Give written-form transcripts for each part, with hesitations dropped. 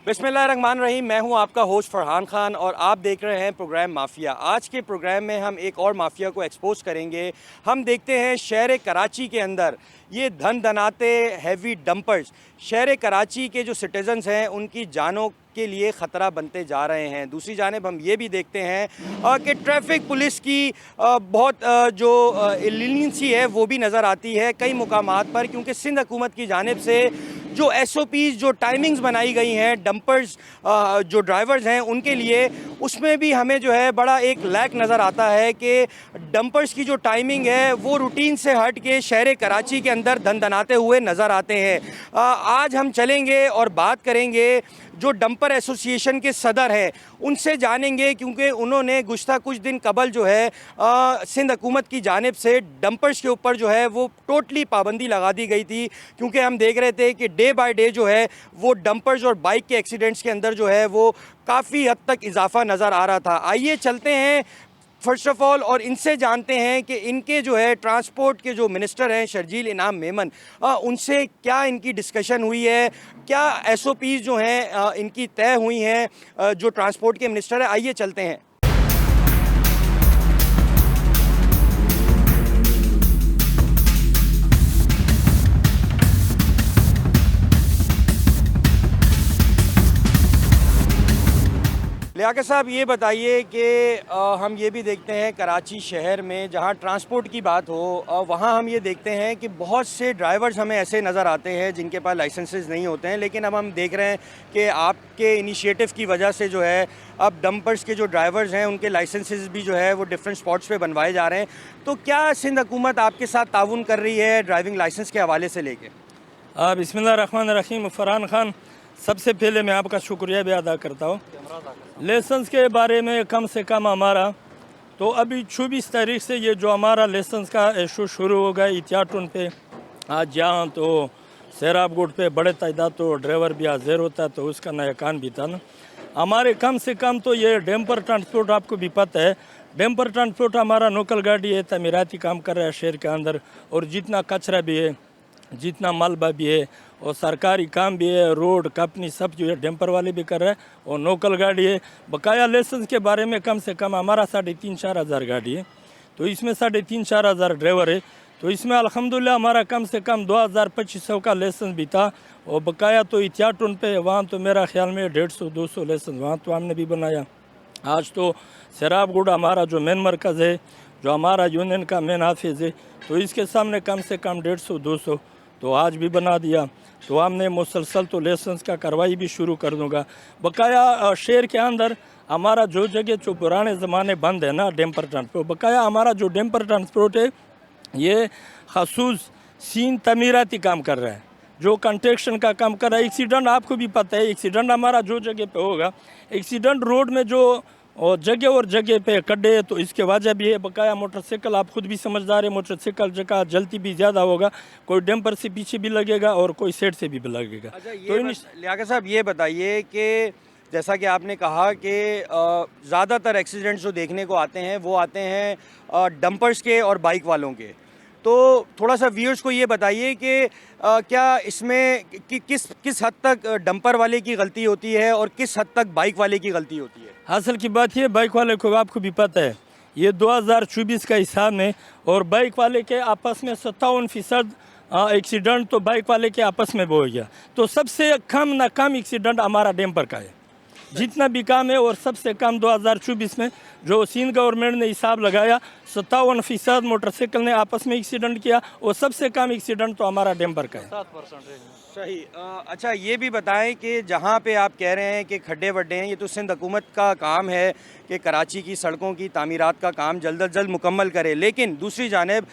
बिस्मिल्लाहिर्रहमानिर्रहीम। मैं हूं आपका होस्ट फरहान खान और आप देख रहे हैं प्रोग्राम माफिया। आज के प्रोग्राम में हम एक और माफिया को एक्सपोज करेंगे। हम देखते हैं शहर कराची के अंदर ये धन धनाते हैवी डंपर्स शहर कराची के जो सिटीजन्स हैं उनकी जानों के लिए ख़तरा बनते जा रहे हैं। दूसरी जानिब हम ये भी देखते हैं कि ट्रैफिक पुलिस की बहुत जो लीनियंसी है वो भी नज़र आती है कई मुकामात पर, क्योंकि सिंध हुकूमत की जानिब से जो SOPs जो टाइमिंग्स बनाई गई हैं डंपर्स जो ड्राइवर्स हैं उनके लिए, उसमें भी हमें जो है बड़ा एक लैक नज़र आता है कि डंपर्स की जो टाइमिंग है वो रूटीन से हट के शहर कराची के अंदर धनधनाते हुए नज़र आते हैं। आज हम चलेंगे और बात करेंगे जो डंपर एसोसिएशन के सदर हैं उनसे जानेंगे, क्योंकि उन्होंने गुज़श्ता कुछ दिन कबल जो है सिंध हुकूमत की जानिब से डंपर्स के ऊपर जो है वो टोटली पाबंदी लगा दी गई थी, क्योंकि हम देख रहे थे कि डे बाय डे जो है वो डंपर्स और बाइक के एक्सीडेंट्स के अंदर जो है वो काफ़ी हद तक इजाफा नज़र आ रहा था। आइए चलते हैं फ़र्स्ट ऑफ़ ऑल और इनसे जानते हैं कि इनके जो है ट्रांसपोर्ट के जो मिनिस्टर हैं शर्जील इनाम मेमन, उनसे क्या इनकी डिस्कशन हुई है, क्या SOPs जो हैं इनकी तय हुई हैं जो ट्रांसपोर्ट के मिनिस्टर हैं। आइए चलते हैं। लियाकत साहब, ये बताइए कि हम ये भी देखते हैं कराची शहर में जहाँ ट्रांसपोर्ट की बात हो वहाँ हम ये देखते हैं कि बहुत से ड्राइवर्स हमें ऐसे नज़र आते हैं जिनके पास लाइसेंसेस नहीं होते हैं, लेकिन अब हम देख रहे हैं कि आपके इनिशिएटिव की वजह से जो है अब डंपर्स के जो ड्राइवर्स हैं उनके लाइसेंसेस भी जो है वो डिफरेंट स्पॉट्स पे बनवाए जा रहे हैं। तो क्या सिंध हुकूमत आपके साथ ताउन कर रही है ड्राइविंग लाइसेंस के हवाले से लेके? बिस्मिल्लाहिर्रहमानिर्रहीम। फरहान खान, सबसे पहले मैं आपका शुक्रिया भी अदा करता हूँ। लाइसेंस के बारे में कम से कम हमारा तो अभी 24 तारीख से ये जो हमारा लाइसेंस का इशू शुरू हो गया इतियाटून पे, आज जहाँ तो सैराबगुड पे बड़े तादाद तो ड्राइवर भी हाजिर होता है, तो उसका नया कान भी था ना हमारे। कम से कम तो ये डैम्पर ट्रांसपोर्ट, आपको भी पता है डैम्पर ट्रांसपोर्ट हमारा लोकल गाड़ी है, तमीराती काम कर रहा है शहर के अंदर, और जितना कचरा भी है जितना मलबा भी है और सरकारी काम भी है, रोड कंपनी सब जो है डैम्पर वाले भी कर रहे हैं और लोकल गाड़ी है। बकाया लाइसेंस के बारे में कम से कम हमारा 3,500-4 हज़ार गाड़ी है, तो इसमें 3,500-4 हज़ार ड्राइवर है, तो इसमें अल्हम्दुलिल्लाह हमारा कम से कम 2,000-2,500 का लाइसेंस भी था। और बकाया तो इतियाटून पे वहाँ तो मेरा ख्याल में 150-200 लाइसेंस वहाँ तो हमने भी बनाया। आज तो सैराबगुड हमारा जो मेन मरकज़ है, जो हमारा यूनियन का मेन ऑफिस है, तो इसके सामने कम से कम 150-200 तो आज भी बना दिया। तो हमने मुसलसल तो लाइसेंस का कार्रवाई भी शुरू कर दूँगा। बकाया शहर के अंदर हमारा जो जगह जो पुराने ज़माने बंद है ना डैम्पर ट्रांसपोर्ट, बकाया हमारा जो डैम्पर ट्रांसपोर्ट है ये खसूस सीन तमीराती काम कर रहा है, जो कंस्ट्रक्शन का काम कर रहा है। एक्सीडेंट आपको भी पता है, एक्सीडेंट हमारा जो जगह पे होगा, एक्सीडेंट रोड में जो और जगह पे खड्डे, तो इसके वजह भी है। बकाया मोटरसाइकिल आप खुद भी समझदार है, मोटरसाइकिल जगह जल्दी भी ज़्यादा होगा, कोई डैम्पर से पीछे भी लगेगा और कोई साइड से भी लगेगा। अच्छा, तो लियाकत साहब ये बताइए कि जैसा कि आपने कहा कि ज़्यादातर एक्सीडेंट्स जो देखने को आते हैं वो आते हैं डंपर्स के और बाइक वालों के, तो थोड़ा सा व्यूअर्स को ये बताइए कि क्या इसमें किस हद तक डंपर वाले की गलती होती है और किस हद तक बाइक वाले की गलती होती है? असल की बात ये, बाइक वाले को आपको भी पता है ये 2024 का हिसाब में, और बाइक वाले के आपस में 57% एक्सीडेंट तो बाइक वाले के आपस में हो गया। तो सबसे कम एक्सीडेंट हमारा डैम्पर का है जितना भी काम है, और सबसे कम 2024 में जो सिंध गवर्नमेंट ने हिसाब लगाया 57% मोटरसाइकिल ने आपस में एक्सीडेंट किया, और सबसे कम एक्सीडेंट तो हमारा डैम्पर का है 7%। सही। अच्छा, ये भी बताएं कि जहाँ पे आप कह रहे हैं कि खड्डे वड्डे हैं, ये तो सिंध हुकूमत का काम है कि कराची की सड़कों की तामीरात का काम जल्द अज जल्द मुकम्मल करे, लेकिन दूसरी जानिब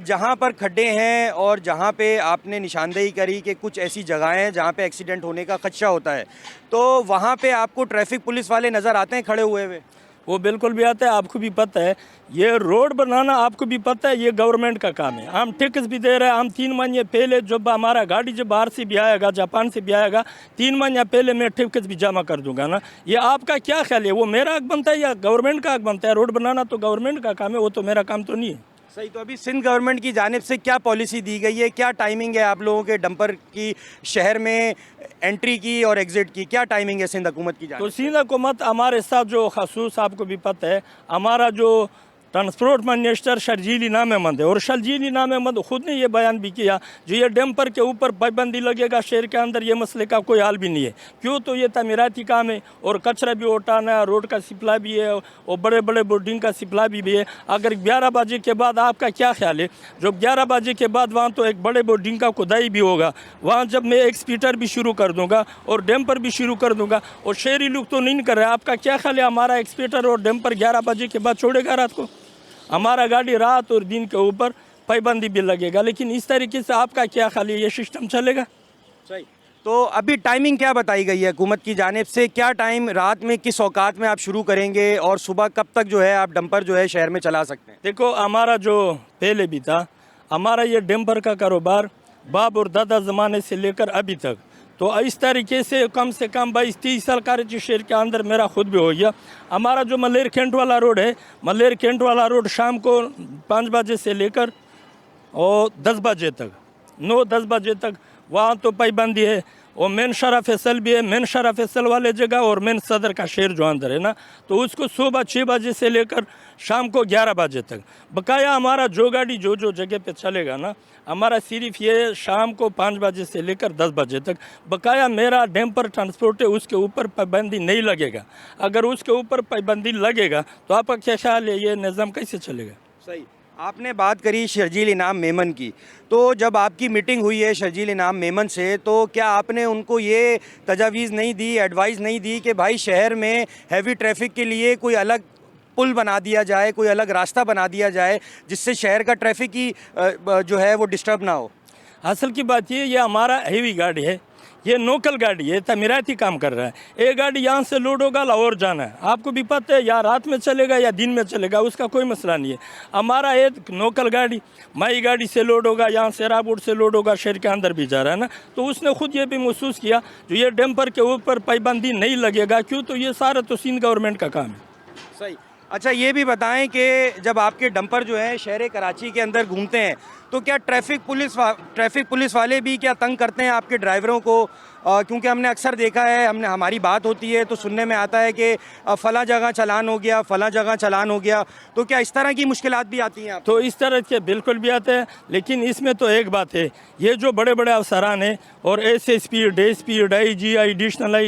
जहाँ पर खड्डे हैं और जहाँ पे आपने निशानदेही करी कि कुछ ऐसी जगहें हैं जहाँ पे एक्सीडेंट होने का खदशा होता है, तो वहाँ पे आपको ट्रैफिक पुलिस वाले नज़र आते हैं खड़े हुए हुए? वो बिल्कुल भी आता है, आपको भी पता है ये रोड बनाना, आपको भी पता है ये गवर्नमेंट का काम है। हम टैक्स भी दे रहे हैं। हम 3 महीने पहले जब हमारा गाड़ी जब बाहर से भी आएगा, जापान से भी आएगा, 3 महीने पहले मैं टैक्स भी जमा कर दूंगा ना। ये आपका क्या ख्याल है, वो मेरा हक बनता है या गवर्नमेंट का हक बनता है? रोड बनाना तो गवर्नमेंट का काम है, वो तो मेरा काम तो नहीं है। सही। तो अभी सिंध गवर्नमेंट की जानिब से क्या पॉलिसी दी गई है, क्या टाइमिंग है आप लोगों के डंपर की शहर में एंट्री की और एग्जिट की, क्या टाइमिंग है सिंध हुकूमत की तो जानिब से? सिंध हुकूमत हमारे साथ जो खसूस आपको भी पता है, हमारा जो ट्रांसपोर्ट मिनिस्टर शर्जीली नाम अहमद है, और शर्जीली नाम अहमद खुद ने ये बयान भी किया जो ये डंपर के ऊपर पाबंदी लगेगा शहर के अंदर, ये मसले का कोई हाल भी नहीं है। क्यों? तो ये तमीराती काम है और कचरा भी उठाना है, रोड का सप्लाई भी है और बड़े बड़े बोर्डिंग का सप्लाई भी है। अगर 11 बजे के बाद आपका क्या ख्याल है, जो 11 बजे के बाद वहाँ तो एक बड़े बोर्डिंग का खुदाई भी होगा, वहाँ जब मैं एक स्पीटर भी शुरू कर दूँगा और डंपर भी शुरू कर दूँगा और शहरी लोग तो नहीं कर रहे, आपका क्या ख्याल है हमारा एक स्पीटर और डंपर 11 बजे के बाद छोड़ेगा रात को? हमारा गाड़ी रात और दिन के ऊपर पाबंदी भी लगेगा। लेकिन इस तरीके से आपका क्या ख्याल है, ये सिस्टम चलेगा? सही। तो अभी टाइमिंग क्या बताई गई है हुकूमत की जानिब से, क्या टाइम रात में किस औकात में आप शुरू करेंगे और सुबह कब तक जो है आप डंपर जो है शहर में चला सकते हैं? देखो, हमारा जो पहले भी था, हमारा ये डंपर का कारोबार बाप और दादा ज़माने से लेकर अभी तक, तो इस तरीके से कम 22-30 साल कराची शहर के अंदर मेरा खुद भी हो गया। हमारा जो मलेर कैंट वाला रोड है, मलेर कैंट वाला रोड शाम को 5 बजे से लेकर और 10 बजे तक, 9-10 बजे तक वहाँ तो पाबंदी है। और मेन शरा फैसल भी है, मेन शरा फैसल वाले जगह और मेन सदर का शहर जो अंदर है ना, तो उसको सुबह 6 बजे से लेकर शाम को 11 बजे तक बकाया हमारा जो गाड़ी जो जगह पे चलेगा ना, हमारा सिर्फ ये शाम को 5 बजे से लेकर 10 बजे तक बकाया मेरा डंपर ट्रांसपोर्ट है, उसके ऊपर पाबंदी नहीं लगेगा। अगर उसके ऊपर पाबंदी लगेगा तो आपका क्या ख्याल है, ये निज़ाम कैसे चलेगा? सही। आपने बात करी शर्जील इनाम मेमन की, तो जब आपकी मीटिंग हुई है शर्जील इनाम मेमन से, तो क्या आपने उनको ये तजावीज़ नहीं दी, एडवाइस नहीं दी कि भाई शहर में हैवी ट्रैफिक के लिए कोई अलग पुल बना दिया जाए, कोई अलग रास्ता बना दिया जाए जिससे शहर का ट्रैफिक ही जो है वो डिस्टर्ब ना हो? असल की बात ये हमारा हेवी गाड़ी है, ये लोकल गाड़ी है, तमीराती काम कर रहा है। एक गाड़ी यहाँ से लोड होगा लाहौर जाना है, आपको भी पता है, या रात में चलेगा या दिन में चलेगा, उसका कोई मसला नहीं है। हमारा एक लोकल गाड़ी माई गाड़ी से लोड होगा, यहाँ से रायपुर से लोड होगा, शहर के अंदर भी जा रहा है ना, तो उसने खुद ये भी महसूस किया जो ये डंपर के ऊपर पाबंदी नहीं लगेगा। क्यों? तो ये सारा तो सिंध गवर्नमेंट का काम है। सही। अच्छा, ये भी बताएं कि जब आपके डंपर जो है शहर कराची के अंदर घूमते हैं तो क्या ट्रैफिक पुलिस वाले भी क्या तंग करते हैं आपके ड्राइवरों को? क्योंकि हमने अक्सर देखा है, हमारी बात होती है तो सुनने में आता है कि फ़लाँ जगह चालान हो गया, फ़लाँ जगह चालान हो गया, तो क्या इस तरह की मुश्किलात भी आती हैं आप? तो इस तरह के बिल्कुल भी आते हैं, लेकिन इसमें तो एक बात है, ये जो बड़े बड़े अफसरान हैं और SSP, DSP, IG, additional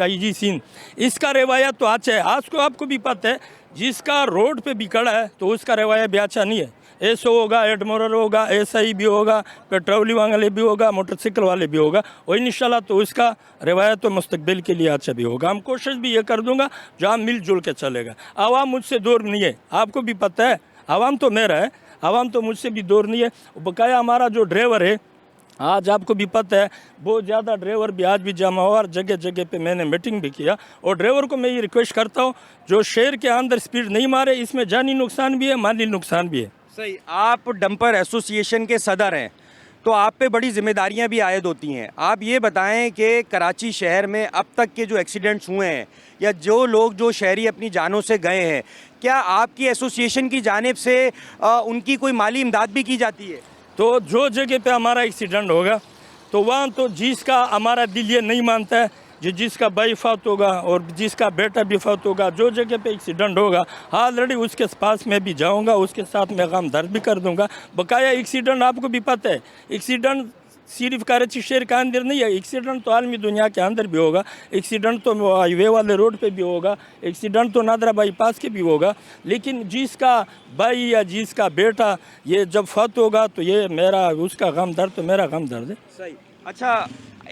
IG Sindh, इसका रवैया तो अच्छा है। आज को आपको भी पता है, जिसका रोड पे भी खड़ा है तो उसका रवैया भी अच्छा नहीं है। SO होगा, एडमोरर होगा, SI भी होगा, पेट्रोलिंग वाले भी होगा, मोटरसाइकिल वाले भी होगा, और इंशाल्लाह तो उसका रवैया तो मुस्तकबिल के लिए अच्छा भी होगा। हम कोशिश भी ये कर दूंगा जो हम मिलजुल के चलेगा। आवाम मुझसे दूर नहीं है, आपको भी पता है, आवाम तो मेरा है, आवाम तो मुझसे भी दूर नहीं है। बकाया हमारा जो ड्राइवर है, आज आपको भी पता है, बहुत ज़्यादा ड्राइवर भी आज भी जमा हुआ, जगह जगह पे मैंने मीटिंग भी किया, और ड्राइवर को मैं ये रिक्वेस्ट करता हूँ जो शहर के अंदर स्पीड नहीं मारे, इसमें जानी नुकसान भी है, माली नुकसान भी है। सही। आप डंपर एसोसिएशन के सदर हैं, तो आप पे बड़ी जिम्मेदारियां भी आयद होती हैं। आप ये बताएं कि कराची शहर में अब तक के जो एक्सीडेंट्स हुए हैं या जो लोग जो शहरी अपनी जानों से गए हैं, क्या आपकी एसोसिएशन की जानिब से उनकी कोई माली इमदाद भी की जाती है? तो जो जगह पे हमारा एक्सीडेंट होगा तो वहाँ तो जिसका हमारा दिल ये नहीं मानता है जिसका भाई फौत होगा और जिसका बेटा भी फौत होगा, जो जगह पे एक्सीडेंट होगा ऑलरेडी उसके पास मैं भी जाऊंगा, उसके साथ मैं गम दर्द भी कर दूंगा। बकाया एक्सीडेंट आपको भी पता है, एक्सीडेंट सिर्फ कराची शहर के अंदर नहीं है, एक्सीडेंट तो आलमी दुनिया के अंदर भी होगा, एक्सीडेंट तो हाईवे वाले रोड पे भी होगा, एक्सीडेंट तो नादरा बाईपास के भी होगा। लेकिन जिसका भाई या जिसका बेटा ये जब फौत होगा तो ये मेरा उसका गम दर्द तो मेरा गम दर्द है। सही। अच्छा,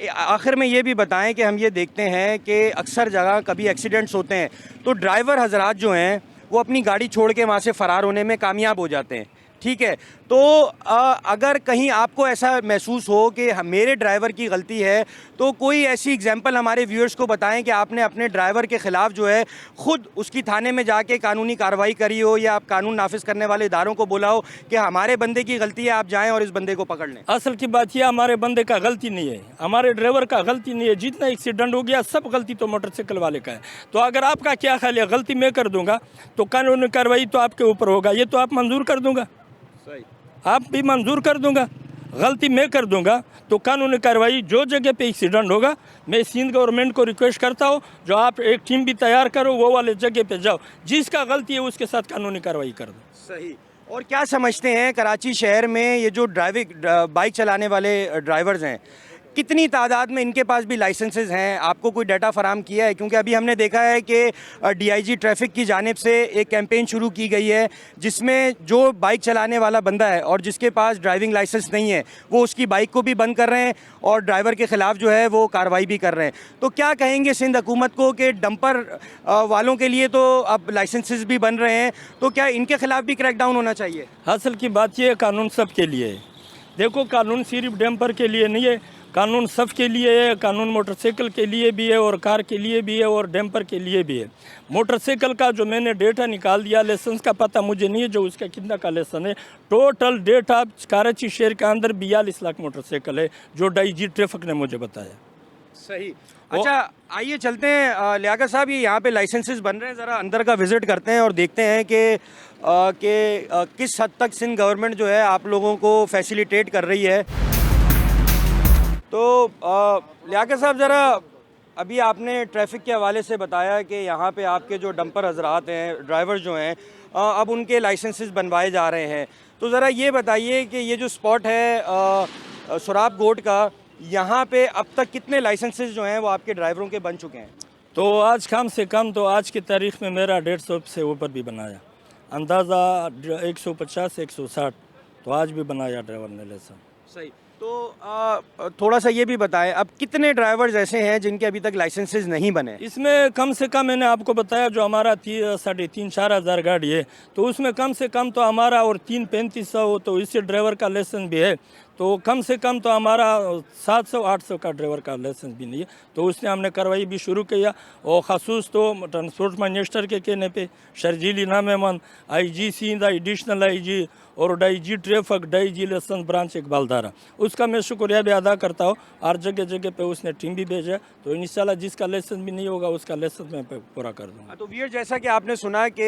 आखिर में ये भी बताएं कि हम ये देखते हैं कि अक्सर जगह कभी एक्सीडेंट्स होते हैं तो ड्राइवर हजरात जो हैं वो अपनी गाड़ी छोड़ के वहाँ से फ़रार होने में कामयाब हो जाते हैं, ठीक है। तो अगर कहीं आपको ऐसा महसूस हो कि मेरे ड्राइवर की गलती है, तो कोई ऐसी एग्जांपल हमारे व्यूअर्स को बताएं कि आपने अपने ड्राइवर के ख़िलाफ़ जो है ख़ुद उसकी थाने में जाके कानूनी कार्रवाई करी हो, या आप कानून नाफिज करने वाले इदारों को बोला हो कि हमारे बंदे की गलती है, आप जाएँ और इस बंदे को पकड़ लें। असल की बात यह हमारे बंदे का गलती नहीं है, हमारे ड्राइवर का गलती नहीं है। जितना एक्सीडेंट हो गया सब गलती तो मोटरसाइकिल वाले का है। तो अगर आपका क्या ख्याल है, गलती मैं कर दूंगा तो कानूनी कार्रवाई तो आपके ऊपर होगा, ये तो आप मंजूर कर दूंगा? सही। आप भी मंजूर कर दूंगा, गलती मैं कर दूंगा तो कानूनी कार्रवाई जो जगह पे एक्सीडेंट होगा, मैं सिंध गवर्नमेंट को रिक्वेस्ट करता हूँ जो आप एक टीम भी तैयार करो, वो वाले जगह पे जाओ, जिसका गलती है उसके साथ कानूनी कार्रवाई कर दो। सही। और क्या समझते हैं कराची शहर में ये जो बाइक चलाने वाले ड्राइवर्स हैं, कितनी तादाद में इनके पास भी लाइसेंसेज हैं? आपको कोई डाटा फराम किया है? क्योंकि अभी हमने देखा है कि डीआईजी ट्रैफिक की जानिब से एक कैंपेन शुरू की गई है जिसमें जो बाइक चलाने वाला बंदा है और जिसके पास ड्राइविंग लाइसेंस नहीं है वो उसकी बाइक को भी बंद कर रहे हैं और ड्राइवर के ख़िलाफ़ जो है वो कार्रवाई भी कर रहे हैं। तो क्या कहेंगे सिंध हुकूमत को कि डंपर वालों के लिए तो अब लाइसेंसेज भी बन रहे हैं, तो क्या इनके ख़िलाफ़ भी क्रैकडाउन होना चाहिए? असल की बात ये, कानून सबके लिए है। देखो, कानून सिर्फ डंपर के लिए नहीं है, कानून सब के लिए है। कानून मोटरसाइकिल के लिए भी है और कार के लिए भी है और डंपर के लिए भी है। मोटरसाइकिल का जो मैंने डेटा निकाल दिया, लाइसेंस का पता मुझे नहीं है जो उसका कितना का लाइसेंस है। टोटल डेटा कराची शहर के अंदर 42 लाख मोटरसाइकिल है जो डीआईजी ट्रैफिक ने मुझे बताया। सही। अच्छा, आइए चलते हैं लियाकत साहब, ये यहाँ पे लाइसेंसेस बन रहे हैं, ज़रा अंदर का विज़िट करते हैं और देखते हैं कि किस हद तक सिंध गवर्नमेंट जो है आप लोगों को फैसिलिटेट कर रही है। तो लियाकत साहब, ज़रा अभी आपने ट्रैफिक के हवाले से बताया कि यहाँ पे आपके जो डंपर हजरात हैं, ड्राइवर जो हैं, अब उनके लाइसेंसेस बनवाए जा रहे हैं। तो ज़रा ये बताइए कि ये जो स्पॉट है सुराब गोट का, यहाँ पे अब तक कितने लाइसेंसेस जो हैं वो आपके ड्राइवरों के बन चुके हैं? तो आज कम से कम तो आज की तारीख में मेरा 150 से ऊपर भी बनाया, अंदाज़ा 150 160 तो आज भी बनाया ड्राइवर ने लाइसेंस। सही। तो थोड़ा सा ये भी बताएं, अब कितने ड्राइवर्स ऐसे हैं जिनके अभी तक लाइसेंसेस नहीं बने? इसमें कम से कम मैंने आपको बताया जो हमारा 3,500-4,000 हज़ार गाड़ी है, तो उसमें कम से कम तो हमारा और 3,3500 तो इससे ड्राइवर का लाइसेंस भी है, तो कम से कम तो हमारा 700-800 का ड्राइवर का लाइसेंस भी नहीं है। तो उसने हमने कार्रवाई भी शुरू किया और ख़ासूस तो ट्रांसपोर्ट मिनिस्टर के कहने पे Sharjeel Inam Ahmed, IG Sindh, additional IG और DIG traffic, DIG licence branch Iqbal Dara, उसका मैं शुक्रिया भी अदा करता हूँ। हर जगह जगह पे उसने टीम भी भेजा, तो इंशाल्लाह जिसका लाइसेंस भी नहीं होगा उसका लाइसेंस मैं पूरा कर दूँगा। तो वीर, जैसा कि आपने सुना कि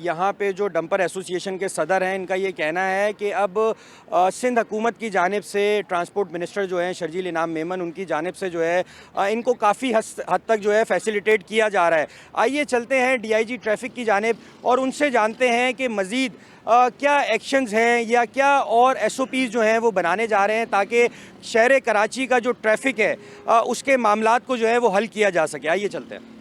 यहाँ पे जो डंपर एसोसिएशन के सदर हैं, इनका ये कहना है कि अब सिंध हुकूमत की जानिब से, ट्रांसपोर्ट मिनिस्टर जो हैं शर्जील इनाम मेमन, उनकी जानिब से जो है इनको काफ़ी हद तक जो है फैसिलिटेट किया जा रहा है। आइए चलते हैं डीआईजी ट्रैफिक की जानिब और उनसे जानते हैं कि मज़ीद क्या एक्शंस हैं या क्या और SOPs जो हैं वो बनाने जा रहे हैं ताकि शहर कराची का जो ट्रैफिक है उसके मामलात को जो है वो हल किया जा सके। आइए चलते हैं।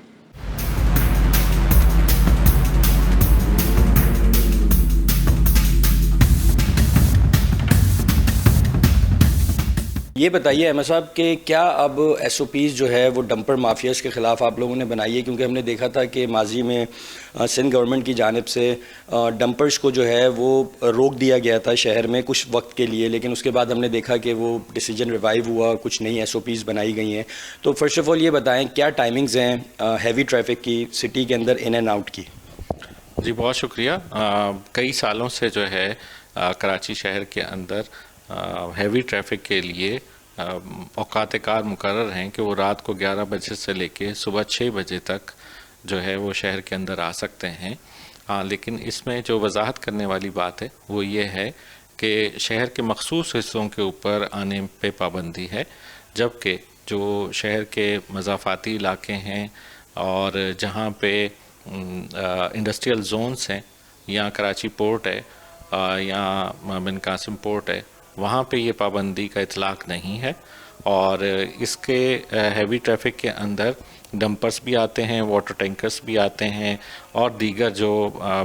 ये बताइए अहमद साहब कि क्या अब SOPs जो है वो डंपर माफियाज़ के ख़िलाफ़ आप लोगों ने बनाई है? क्योंकि हमने देखा था कि माजी में सिंध गवर्नमेंट की जानिब से डंपर्स को जो है वो रोक दिया गया था शहर में कुछ वक्त के लिए, लेकिन उसके बाद हमने देखा कि वो डिसीजन रिवाइव हुआ, कुछ नई SOPs बनाई गई हैं। तो फर्स्ट ऑफ़ ऑल ये बताएँ क्या टाइमिंग्स हैं हैवी ट्रैफिक की सिटी के अंदर इन एंड आउट की? जी बहुत शुक्रिया। कई सालों से जो है कराची शहर के अंदर हैवी ट्रैफिक के लिए औकात कार मुकर्रर हैं कि वो रात को 11 बजे से लेके सुबह 6 बजे तक जो है वो शहर के अंदर आ सकते हैं। लेकिन इसमें जो वजाहत करने वाली बात है वो ये है कि शहर के मखसूस हिस्सों के ऊपर आने पे पाबंदी है, जबकि जो शहर के मज़ाफ़ाती इलाके हैं और जहाँ पे इंडस्ट्रियल जोन्स हैं या कराची पोर्ट है या बिन कासिम पोर्ट है, वहाँ पे ये पाबंदी का इतलाक़ नहीं है। और इसके हैवी ट्रैफिक के अंदर डंपर्स भी आते हैं, वाटर टैंकर्स भी आते हैं और दीगर जो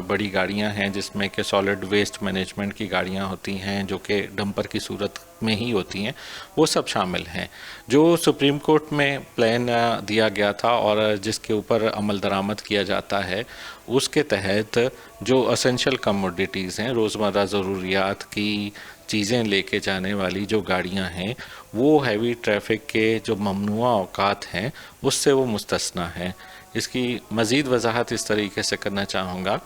बड़ी गाड़ियाँ हैं जिसमें कि सॉलिड वेस्ट मैनेजमेंट की गाड़ियाँ होती हैं जो कि डंपर की सूरत में ही होती हैं, वो सब शामिल हैं। जो सुप्रीम कोर्ट में प्लान दिया गया था और जिसके ऊपर अमल दरामद किया जाता है, उसके तहत जो असेंशियल कमोडिटीज़ हैं, रोज़मर्रा ज़रूरियात की चीज़ें लेके जाने वाली जो गाड़ियां हैं, वो हैवी ट्रैफिक के जो ममनुआ औकात हैं उससे वो मुस्तस्ना है। इसकी मज़ीद वजाहत इस तरीके से करना चाहूँगा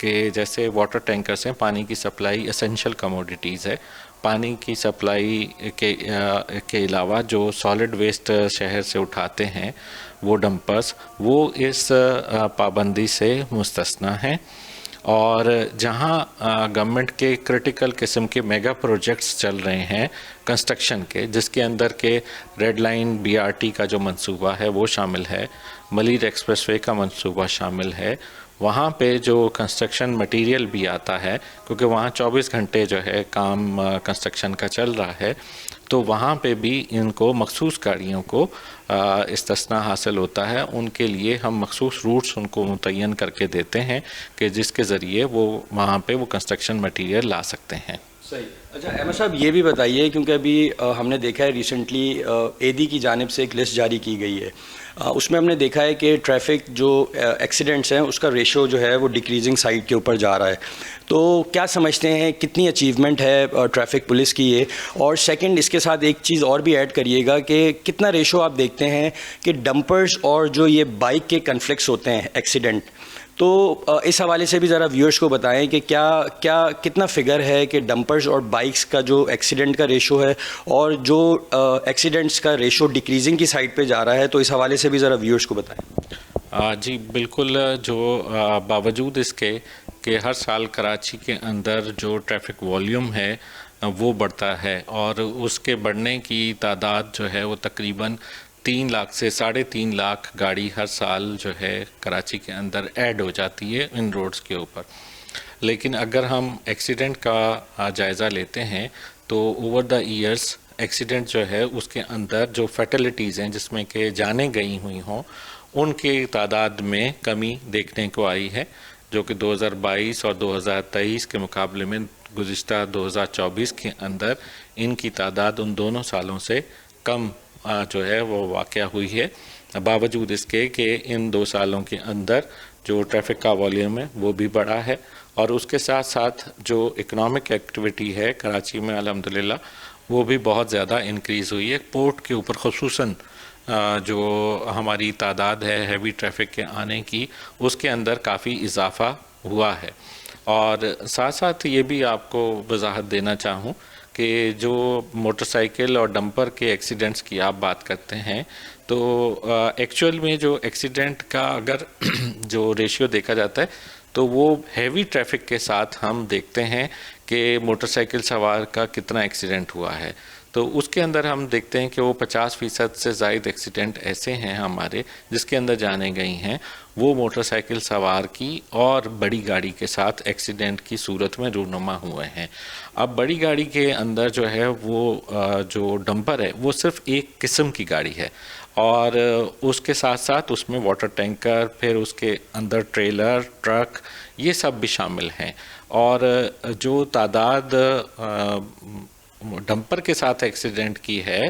कि जैसे वाटर टैंकर्स हैं, पानी की सप्लाई एसेंशियल कमोडिटीज़ है। पानी की सप्लाई के अलावा जो सॉलिड वेस्ट शहर से उठाते हैं वो डंपर्स, वो इस पाबंदी से मुस्तस्ना हैं। और जहां गवर्नमेंट के क्रिटिकल किस्म के मेगा प्रोजेक्ट्स चल रहे हैं कंस्ट्रक्शन के, जिसके अंदर के रेड लाइन BRT का जो मंसूबा है वो शामिल है, मलीर एक्सप्रेसवे का मंसूबा शामिल है, वहाँ पे जो कंस्ट्रक्शन मटेरियल भी आता है, क्योंकि वहाँ 24 घंटे जो है काम कंस्ट्रक्शन का चल रहा है, तो वहाँ पे भी इनको मखसूस गाड़ियों को इस्तिस्ना हासिल होता है। उनके लिए हम मखसूस रूट्स उनको मुतय्यन करके देते हैं कि जिसके ज़रिए वो वहाँ पे वो कंस्ट्रक्शन मटेरियल ला सकते हैं। सही। अच्छा अहमद साहब, ये भी बताइए, क्योंकि अभी हमने देखा है रिसेंटली AD की जानिब से एक लिस्ट जारी की गई है, उसमें हमने देखा है कि ट्रैफिक जो एक्सीडेंट्स हैं उसका रेशो जो है वो डिक्रीजिंग साइड के ऊपर जा रहा है। तो क्या समझते हैं कितनी अचीवमेंट है ट्रैफिक पुलिस की ये? और सेकंड, इसके साथ एक चीज़ और भी ऐड करिएगा कि कितना रेशो आप देखते हैं कि डंपर्स और जो ये बाइक के कन्फ्लिक्ट्स होते हैं एक्सीडेंट, तो इस हवाले से भी ज़रा व्यूअर्स को बताएं कि कितना फ़िगर है कि डंपर्स और बाइक्स का जो एक्सीडेंट का रेशो है और जो एक्सीडेंट्स का रेशो डिक्रीजिंग की साइड पे जा रहा है, तो इस हवाले से भी ज़रा व्यूअर्स को बताएं। जी बिल्कुल, जो बावजूद इसके कि हर साल कराची के अंदर जो ट्रैफिक वॉल्यूम है वो बढ़ता है और उसके बढ़ने की तादाद जो है वो तकरीबन 3 लाख से 3.5 लाख गाड़ी हर साल जो है कराची के अंदर ऐड हो जाती है इन रोड्स के ऊपर। लेकिन अगर हम एक्सीडेंट का जायज़ा लेते हैं तो ओवर द ईयर्स एक्सीडेंट जो है उसके अंदर जो फैटलिटीज़ हैं जिसमें कि जानें गई हुई हों, उनकी तादाद में कमी देखने को आई है, जो कि 2022 और 2023 के मुकाबले में गुज़िश्ता 2024 के अंदर इनकी तादाद उन दोनों सालों से कम जो है वो वाक़या हुई है। बावजूद इसके कि इन 2 सालों के अंदर जो ट्रैफिक का वॉल्यूम है वो भी बढ़ा है और उसके साथ साथ जो इकोनॉमिक एक्टिविटी है कराची में अल्हम्दुलिल्लाह वो भी बहुत ज़्यादा इंक्रीज़ हुई है। पोर्ट के ऊपर ख़ुसूसन जो हमारी तादाद है हैवी ट्रैफिक के आने की, उसके अंदर काफ़ी इजाफ़ा हुआ है। और साथ साथ ये भी आपको वजाहत देना चाहूँ कि जो मोटरसाइकिल और डंपर के एक्सीडेंट्स की आप बात करते हैं, तो एक्चुअल में जो एक्सीडेंट का अगर जो रेशियो देखा जाता है तो वो हैवी ट्रैफिक के साथ हम देखते हैं कि मोटरसाइकिल सवार का कितना एक्सीडेंट हुआ है, तो उसके अंदर हम देखते हैं कि वो 50% से ज़ायद एक्सीडेंट ऐसे हैं हमारे जिसके अंदर जाने गई हैं वो मोटरसाइकिल सवार की और बड़ी गाड़ी के साथ एक्सीडेंट की सूरत में रूनुमा हुए हैं। अब बड़ी गाड़ी के अंदर जो है वो जो डंपर है वो सिर्फ एक किस्म की गाड़ी है और उसके साथ साथ उसमें वाटर टैंकर, फिर उसके अंदर ट्रेलर, ट्रक, ये सब भी शामिल हैं। और जो तादाद डंपर के साथ एक्सीडेंट की है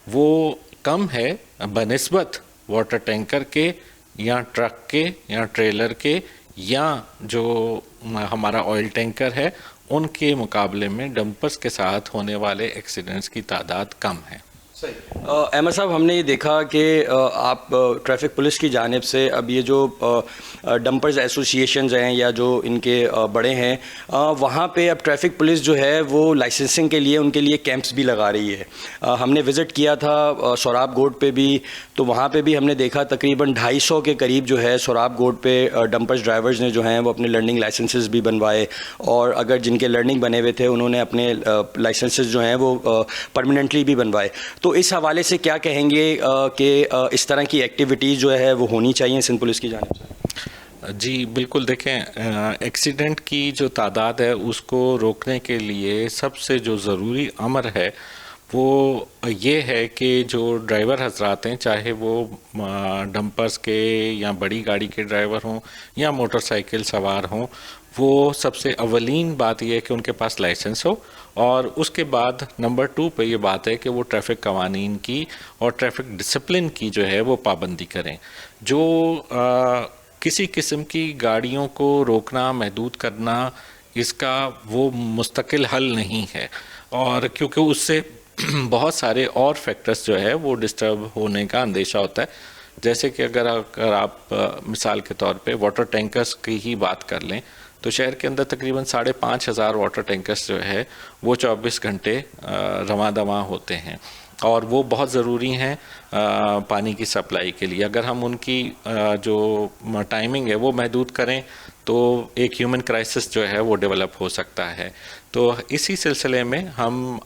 वो कम है बनिस्बत वाटर टैंकर के या ट्रक के या ट्रेलर के या जो हमारा ऑयल टैंकर है उनके मुकाबले में डंपर्स के साथ होने वाले एक्सीडेंट्स की तादाद कम है। अहमद साहब, हमने ये देखा कि आप ट्रैफिक पुलिस की जानिब से अब ये जो डंपर्स एसोसिएशंस हैं या जो इनके बड़े हैं, वहाँ पे अब ट्रैफिक पुलिस जो है वो लाइसेंसिंग के लिए उनके लिए कैंप्स भी लगा रही है। हमने विज़िट किया था सोराब गोड पे भी, तो वहाँ पे भी हमने देखा तकरीबन 250 के करीब जो है सोराब गोड पे डंपर्स ड्राइवर्स ने जो हैं वो अपने लर्निंग लाइसेंसेस भी बनवाए और अगर जिनके लर्निंग बने हुए थे उन्होंने अपने लाइसेंसेस जो हैं वो परमानेंटली भी बनवाए। तो इस हवाले से क्या कहेंगे कि इस तरह की एक्टिविटीज़ जो है वो होनी चाहिए सिंध पुलिस की जानिब से? जी बिल्कुल, देखें एक्सीडेंट की जो तादाद है उसको रोकने के लिए सबसे जो ज़रूरी अमर है वो ये है कि जो ड्राइवर हजरात हैं, चाहे वो डंपर्स के या बड़ी गाड़ी के ड्राइवर हों या मोटरसाइकिल सवार हों, वो सबसे अवलीन बात यह है कि उनके पास लाइसेंस हो और उसके बाद नंबर 2 पे ये बात है कि वो ट्रैफिक कवानीन की और ट्रैफिक डिसिप्लिन की जो है वो पाबंदी करें। जो किसी किस्म की गाड़ियों को रोकना, महदूद करना, इसका वो मुस्तकिल हल नहीं है और क्योंकि उससे बहुत सारे और फैक्टर्स जो है वो डिस्टर्ब होने का अंदेशा होता है। जैसे कि अगर आप मिसाल के तौर पे वाटर टैंकर्स की ही बात कर लें तो शहर के अंदर तकरीबन 5,500 वाटर टैंकर्स जो है वो 24 घंटे रवां दवां होते हैं और वो बहुत ज़रूरी हैं पानी की सप्लाई के लिए। अगर हम उनकी जो टाइमिंग है वो महदूद करें तो एक ह्यूमन क्राइसिस जो है वो डेवलप हो सकता है। तो इसी सिलसिले में हम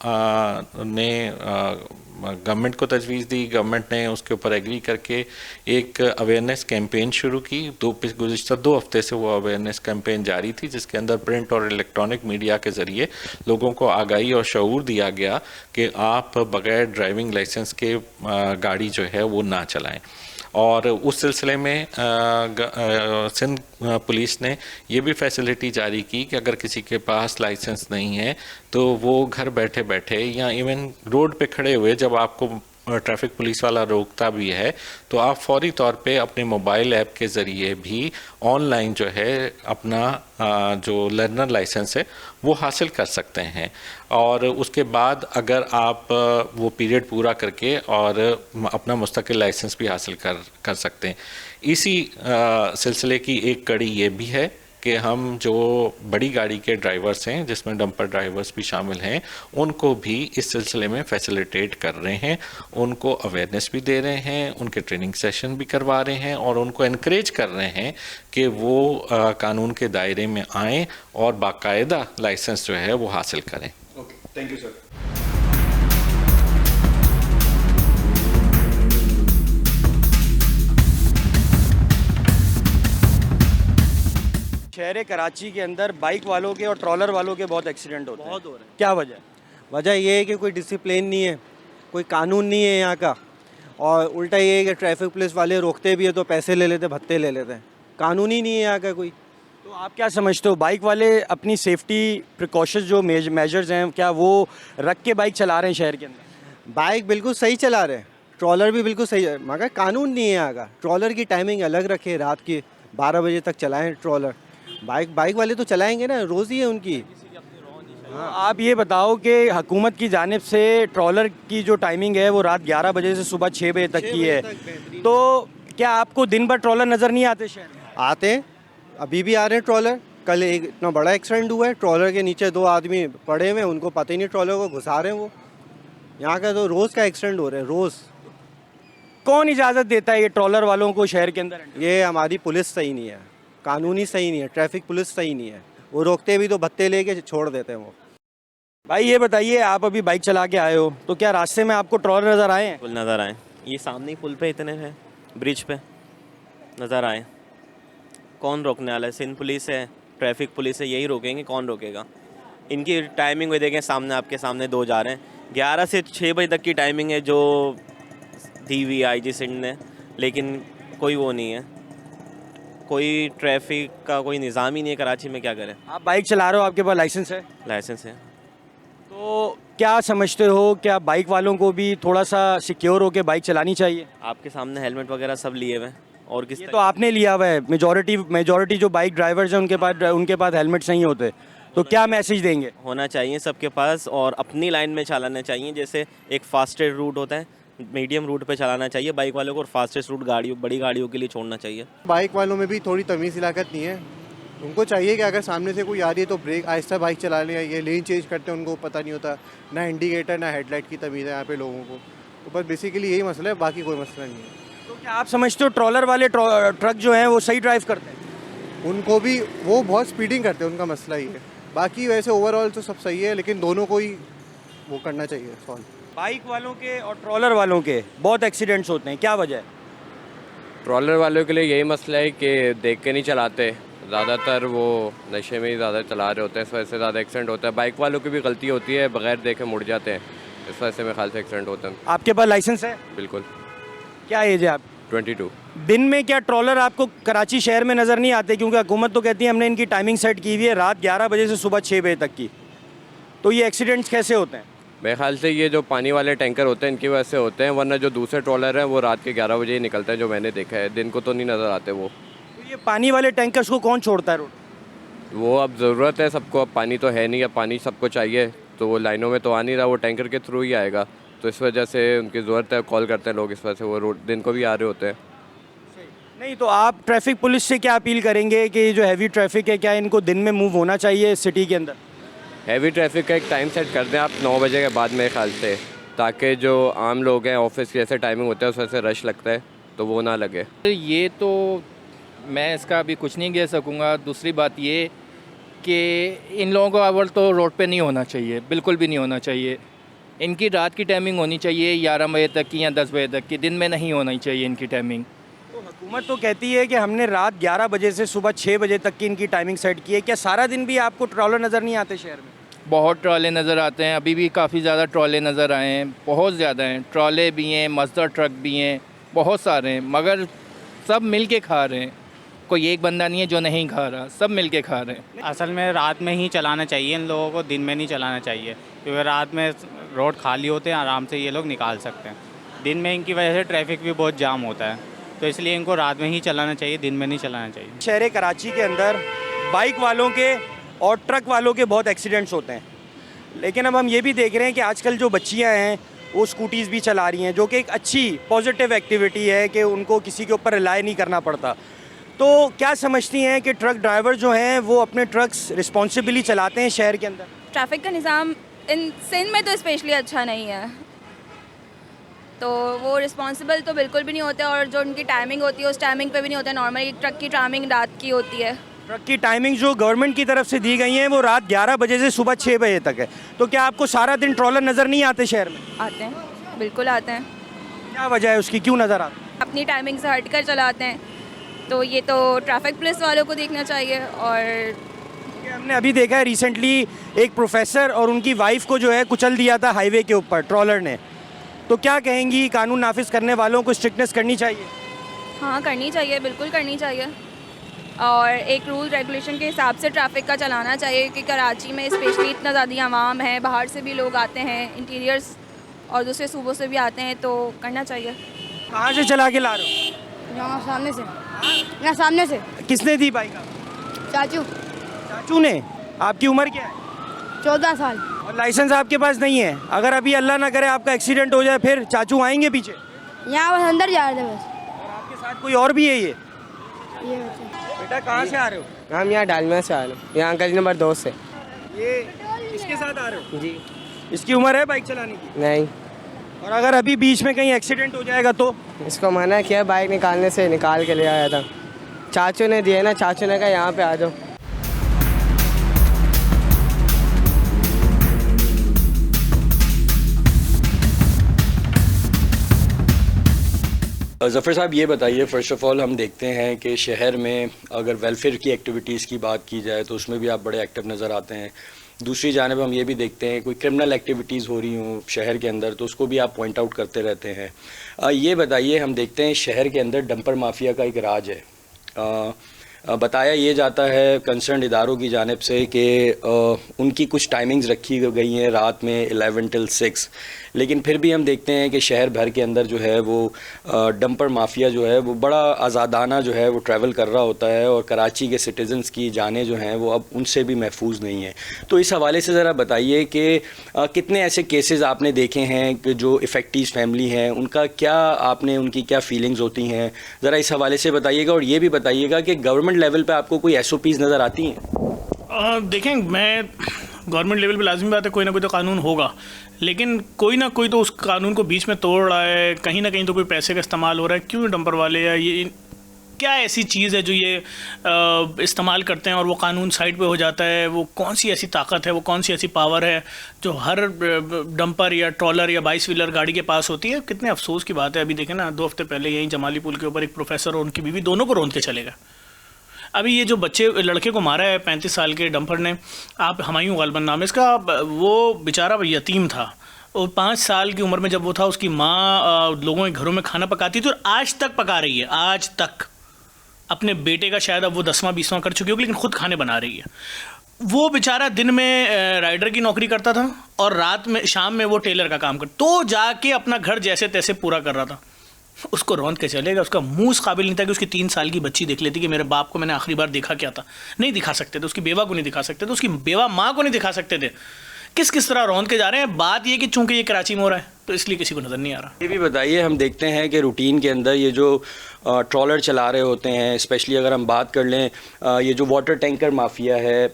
ने गवर्नमेंट को तजवीज़ दी, गवर्नमेंट ने उसके ऊपर एग्री करके एक अवेयरनेस कैंपेन शुरू की। गुज़िश्ता 2 हफ्ते से वो अवेयरनेस कैंपेन जारी थी, जिसके अंदर प्रिंट और इलेक्ट्रॉनिक मीडिया के ज़रिए लोगों को आगाही और शऊर दिया गया कि आप बग़ैर ड्राइविंग लाइसेंस के गाड़ी जो है वो ना चलाएं। और उस सिलसिले में सिंध पुलिस ने ये भी फैसिलिटी जारी की कि अगर किसी के पास लाइसेंस नहीं है तो वो घर बैठे बैठे या इवन रोड पे खड़े हुए जब आपको ट्रैफिक पुलिस वाला रोकता भी है तो आप फौरी तौर पे अपने मोबाइल ऐप के ज़रिए भी ऑनलाइन जो है अपना जो लर्नर लाइसेंस है वो हासिल कर सकते हैं। और उसके बाद अगर आप वो पीरियड पूरा करके और अपना मुस्तकिल लाइसेंस भी हासिल कर सकते हैं। इसी सिलसिले की एक कड़ी ये भी है कि हम जो बड़ी गाड़ी के ड्राइवर्स हैं, जिसमें डंपर ड्राइवर्स भी शामिल हैं, उनको भी इस सिलसिले में फैसिलिटेट कर रहे हैं, उनको अवेयरनेस भी दे रहे हैं, उनके ट्रेनिंग सेशन भी करवा रहे हैं और उनको इनक्रेज कर रहे हैं कि वो कानून के दायरे में आएँ और बाकायदा लाइसेंस जो है वो हासिल करें। Okay, thank you sir. शहर कराची के अंदर बाइक वालों के और ट्रॉलर वालों के बहुत एक्सीडेंट होते हैं। बहुत हो रहे हैं। क्या वजह? वजह ये है कि कोई डिसिप्लिन नहीं है, कोई कानून नहीं है यहाँ का, और उल्टा ये है कि ट्रैफिक पुलिस वाले रोकते भी है तो पैसे ले लेते, भत्ते ले लेते हैं। कानून ही नहीं है यहाँ का कोई। तो आप क्या समझते हो, बाइक वाले अपनी सेफ्टी प्रिकॉशंस जो मेजर्स हैं क्या वो रख के बाइक चला रहे हैं शहर के अंदर? बाइक बिल्कुल सही चला रहे हैं, ट्रॉलर भी बिल्कुल सही है, मगर कानून नहीं है यहाँ का। ट्रॉलर की टाइमिंग अलग रखे, रात की 12 बजे तक चलाएं ट्रॉलर। बाइक वाले तो चलाएंगे ना, रोज़ ही है उनकी। हाँ, आप ये बताओ कि हुकूमत की जानिब से ट्रॉलर की जो टाइमिंग है वो रात 11 बजे से सुबह 6 बजे तक की है, तो क्या आपको दिन भर ट्रॉलर नज़र नहीं आते शहर में? आते हैं, अभी भी आ रहे हैं ट्रॉलर। कल एक इतना बड़ा एक्सीडेंट हुआ है, ट्रॉलर के नीचे 2 आदमी पड़े हुए हैं, उनको पता ही नहीं ट्रॉलर को घुसा रहे हैं वो। यहाँ का तो रोज़ का एक्सीडेंट हो रहे हैं, रोज़। कौन इजाज़त देता है ये ट्रॉलर वालों को शहर के अंदर? ये हमारी पुलिस सही नहीं है, कानूनी सही नहीं है, ट्रैफिक पुलिस सही नहीं है। वो रोकते भी तो भत्ते लेके छोड़ देते हैं वो। भाई ये बताइए, आप अभी बाइक चला के आए हो तो क्या रास्ते में आपको ट्रॉलर नज़र आए हैं? पुल नज़र आए, ये सामने ही पुल पे इतने हैं, ब्रिज पे नज़र आए। कौन रोकने वाला है? सिंध पुलिस है, ट्रैफिक पुलिस है, यही रोकेंगे, कौन रोकेगा? इनकी टाइमिंग भी देखें, सामने आपके सामने 2 जा रहे हैं। 11 से 6 बजे तक की टाइमिंग है जो दी हुई IG सिंध ने, लेकिन कोई वो नहीं है, कोई ट्रैफिक का कोई निज़ाम ही नहीं है कराची में। क्या करें? आप बाइक चला रहे हो, आपके पास लाइसेंस है? लाइसेंस है। तो क्या समझते हो, क्या बाइक वालों को भी थोड़ा सा सिक्योर होकर बाइक चलानी चाहिए? आपके सामने हेलमेट वगैरह सब लिए हुए हैं, और किस ये तो आपने लिया हुआ है, मेजॉरिटी जो बाइक ड्राइवर्स हैं उनके पास हेलमेट्स नहीं होते, तो क्या मैसेज देंगे? होना चाहिए सबके पास, और अपनी लाइन में चलाना चाहिए। जैसे एक फास्टेस्ट रूट होता है, मीडियम रूट पे चलाना चाहिए बाइक वालों को, और फास्टेस्ट रूट बड़ी गाड़ियों के लिए छोड़ना चाहिए। बाइक वालों में भी थोड़ी तमीज़ हिलाकत नहीं है। उनको चाहिए कि अगर सामने से कोई आ रही है तो ब्रेक आहिस्ता बाइक चला लें। ये लेन चेंज करते हैं, उनको पता नहीं होता, ना इंडिकेटर ना हेडलाइट की तमीज़ है यहाँ पे लोगों को। तो बस बेसिकली यही मसला है, बाकी कोई मसला नहीं है। तो क्या आप समझते हो ट्रॉलर वाले ट्रक जो हैं वो सही ड्राइव करते हैं? उनको भी वो बहुत स्पीडिंग करते हैं, उनका मसला ही है। बाकी वैसे ओवरऑल तो सब सही है, लेकिन दोनों को ही वो करना चाहिए सॉल्व। बाइक वालों के और ट्रॉलर वालों के बहुत एक्सीडेंट्स होते हैं, क्या वजह है? ट्रॉलर वालों के लिए यही मसला है कि देख के नहीं चलाते, ज़्यादातर वो नशे में ही ज़्यादा चला रहे होते हैं, इस वजह से ज़्यादा एक्सीडेंट होता है। बाइक वालों की भी गलती होती है, बगैर देखे मुड़ जाते हैं, इस वजह से मेरे ख्याल से एक्सीडेंट होते हैं। आपके पास लाइसेंस है? बिल्कुल। क्या एज है आप? 22। दिन में क्या ट्रॉलर आपको कराची शहर में नज़र नहीं आते? क्योंकि हुकूमत तो कहती है हमने इनकी टाइमिंग सेट की हुई है रात 11 बजे से सुबह 6 बजे तक की, तो ये एक्सीडेंट्स कैसे होते हैं? मेरे ख्याल से ये जो पानी वाले टैंकर होते हैं इनकी वजह से होते हैं, वरना जो दूसरे ट्रॉलर हैं वो रात के 11 बजे ही निकलते हैं, जो मैंने देखा है, दिन को तो नहीं नज़र आते वो। तो ये पानी वाले टैंकर्स को कौन छोड़ता है रोड? वो अब ज़रूरत है सबको, अब पानी तो है नहीं, अब पानी सबको चाहिए, तो वो लाइनों में तो आ नहीं रहा, वो टैंकर के थ्रू ही आएगा, तो इस वजह से उनकी ज़रूरत है, कॉल करते हैं लोग, इस वजह से वो रोड दिन को भी आ रहे होते हैं। नहीं तो आप ट्रैफिक पुलिस से क्या अपील करेंगे कि जो हैवी ट्रैफिक है क्या इनको दिन में मूव होना चाहिए सिटी के अंदर? हैवी ट्रैफिक का एक टाइम सेट कर दें आप 9 बजे के बाद मेरे ख्याल से, ताकि जो आम लोग हैं ऑफिस की जैसे टाइमिंग होता है उस वजह से रश लगता है तो वो ना लगे। ये तो मैं इसका अभी कुछ नहीं कह सकूँगा। दूसरी बात ये कि इन लोगों को अव्वल तो रोड पे नहीं होना चाहिए, बिल्कुल भी नहीं होना चाहिए। इनकी रात की टाइमिंग होनी चाहिए 11 बजे तक की या 10 बजे तक की, दिन में नहीं होनी चाहिए इनकी टाइमिंग। तो हुकूमत तो कहती है कि हमने रात 11 बजे से सुबह 6 बजे तक की इनकी टाइमिंग सेट की है। क्या सारा दिन भी आपको ट्रॉलर नज़र नहीं आते शहर में? बहुत ट्रॉले नज़र आते हैं, अभी भी काफ़ी ज़्यादा ट्रॉले नज़र आए हैं, बहुत ज़्यादा हैं। ट्रॉले भी हैं, मजदा ट्रक भी हैं, बहुत सारे हैं, मगर सब मिल के खा रहे हैं। कोई एक बंदा नहीं है जो नहीं खा रहा, सब मिल के खा रहे हैं। असल में रात में ही चलाना चाहिए इन लोगों को, दिन में नहीं चलाना चाहिए, क्योंकि रात में रोड खाली होते हैं, आराम से ये लोग निकाल सकते हैं। दिन में इनकी वजह से ट्रैफिक भी बहुत जाम होता है, तो इसलिए इनको रात में ही चलाना चाहिए, दिन में नहीं चलाना चाहिए। शहर कराची के अंदर बाइक वालों के और ट्रक वालों के बहुत एक्सीडेंट्स होते हैं, लेकिन अब हम ये भी देख रहे हैं कि आजकल जो बच्चियां हैं वो स्कूटीज़ भी चला रही हैं, जो कि एक अच्छी पॉजिटिव एक्टिविटी है कि उनको किसी के ऊपर रिलाई नहीं करना पड़ता। तो क्या समझती हैं कि ट्रक ड्राइवर जो हैं वो अपने ट्रक्स रिस्पॉन्सिबली चलाते हैं शहर के अंदर? ट्रैफिक का निज़ाम इन सिंध में तो स्पेशली अच्छा नहीं है, तो वो रिस्पॉन्सिबल तो बिल्कुल भी नहीं होते, और जो उनकी टाइमिंग होती है उस टाइमिंग पे भी नहीं होता। नॉर्मली ट्रक की टाइमिंग रात की होती है। ट्रक की टाइमिंग जो गवर्नमेंट की तरफ से दी गई हैं वो रात 11 बजे से सुबह 6 बजे तक है। तो क्या आपको सारा दिन ट्रॉलर नज़र नहीं आते शहर में? आते हैं, बिल्कुल आते हैं। क्या वजह है उसकी, क्यों नज़र आते हैं? अपनी टाइमिंग से हट कर चलाते हैं, तो ये तो ट्रैफिक पुलिस वालों को देखना चाहिए। और हमने अभी देखा है रिसेंटली एक प्रोफेसर और उनकी वाइफ को जो है कुचल दिया था हाईवे के ऊपर ट्रॉलर ने। तो क्या कहेंगी, कानून नाफिज करने वालों को स्ट्रिक्टनेस करनी चाहिए? हाँ, करनी चाहिए, बिल्कुल करनी चाहिए, और एक रूल रेगुलेशन के हिसाब से ट्रैफिक का चलाना चाहिए, क्योंकि कराची में स्पेशली इतना ज़्यादा आवाम है, बाहर से भी लोग आते हैं, इंटीरियर्स और दूसरे सूबों से भी आते हैं, तो करना चाहिए। कहाँ से चला के ला रहे हो? यहाँ सामने से, यहाँ सामने से। किसने दी बाइक? चाचू। चाचू ने? आपकी उम्र क्या है? 14 साल। और लाइसेंस आपके पास नहीं है? अगर अभी अल्लाह ना करे आपका एक्सीडेंट हो जाए फिर चाचू आएंगे पीछे? यहाँ बस अंदर जा रहे थे बस। और आपके साथ कोई और भी है ये? बेटा कहाँ से आ रहे हो? हम यहाँ डालमिया से आ रहे हैं, यहाँ गली नंबर 2 से। ये इसके साथ आ रहे हो? जी। इसकी उम्र है बाइक चलाने की? नहीं। और अगर अभी बीच में कहीं एक्सीडेंट हो जाएगा तो? इसको मना किया बाइक निकालने से, निकाल के ले आया था। चाचू ने दिए ना, चाचू ने कहा यहाँ पे आ जाओ। ज़फ़र साहब ये बताइए, फ़र्स्ट ऑफ़ ऑल हम देखते हैं कि शहर में अगर वेलफेयर की एक्टिविटीज़ की बात की जाए तो उसमें भी आप बड़े एक्टिव नज़र आते हैं। दूसरी जानिब हम ये भी देखते हैं कोई क्रिमिनल एक्टिविटीज़ हो रही हों शहर के अंदर तो उसको भी आप पॉइंट आउट करते रहते हैं। ये बताइए, हम देखते हैं शहर के अंदर डंपर माफिया का एक राज है। बताया ये जाता है कंसर्न इदारों की जानिब से कि उनकी कुछ टाइमिंग्स रखी गई हैं रात में 11 till 6, लेकिन फिर भी हम देखते हैं कि शहर भर के अंदर जो है वो डंपर माफिया जो है वो बड़ा आज़ादाना जो है वो ट्रैवल कर रहा होता है और कराची के सिटीज़न्स की जानें जो हैं वो अब उनसे भी महफूज नहीं हैं। तो इस हवाले से ज़रा बताइए कि कितने ऐसे केसेस आपने देखे हैं कि जो इफ़ेक्टीव फैमिली हैं उनका क्या, आपने उनकी क्या फीलिंग्स होती हैं, ज़रा इस हवाले से बताइएगा। और ये भी बताइएगा कि गवर्नमेंट लेवल पे आपको कोई SOPs नज़र आती हैं? देखें, मैं गवर्नमेंट लेवल पे लाजमी बात है कोई ना कोई तो कानून होगा, लेकिन कोई ना कोई तो उस कानून को बीच में तोड़ रहा है, कहीं ना कहीं तो कोई पैसे का इस्तेमाल हो रहा है। क्यों डंपर वाले या ये क्या ऐसी चीज़ है जो ये इस्तेमाल करते हैं और वो कानून साइड पे हो जाता है? वो कौन सी ऐसी ताकत है, वो कौन सी ऐसी पावर है जो हर डंपर या ट्रॉलर या 22 व्हीलर गाड़ी के पास होती है? कितने अफसोस की बात है। अभी देखें ना, 2 हफ्ते पहले यहीं जमाली पुल के ऊपर एक प्रोफेसर और उनकी बीवी दोनों को रौंद के चले गए। अभी ये जो लड़के को मारा है 35 साल के डंपर ने, आप हमायूं गालबन नाम है इसका, वो बेचारा यतीम था और 5 साल की उम्र में जब वो था उसकी माँ लोगों के घरों में खाना पकाती थी और आज तक पका रही है, आज तक। अपने बेटे का शायद अब वो 10वां 20वां कर चुकी होगी, लेकिन खुद खाने बना रही है। वो बेचारा दिन में राइडर की नौकरी करता था और रात में शाम में वो टेलर का काम करता, तो जाके अपना घर जैसे तैसे पूरा कर रहा था। उसको रौंद के चलेगा, उसका मुंह इस काबिल नहीं था कि उसकी 3 साल की बच्ची देख लेती कि मेरे बाप को मैंने आखिरी बार देखा क्या था। नहीं दिखा सकते थे, उसकी बेवा को नहीं दिखा सकते थे, उसकी बेवा माँ को नहीं दिखा सकते थे किस किस तरह रौंद के जा रहे हैं। बात ये कि चूंकि ये कराची में हो रहा है तो इसलिए किसी को नज़र नहीं आ रहा। ये भी बताइए, हम देखते हैं कि रूटीन के अंदर ये जो ट्रॉलर चला रहे होते हैं, स्पेशली अगर हम बात कर लें ये जो वाटर टैंकर माफिया है,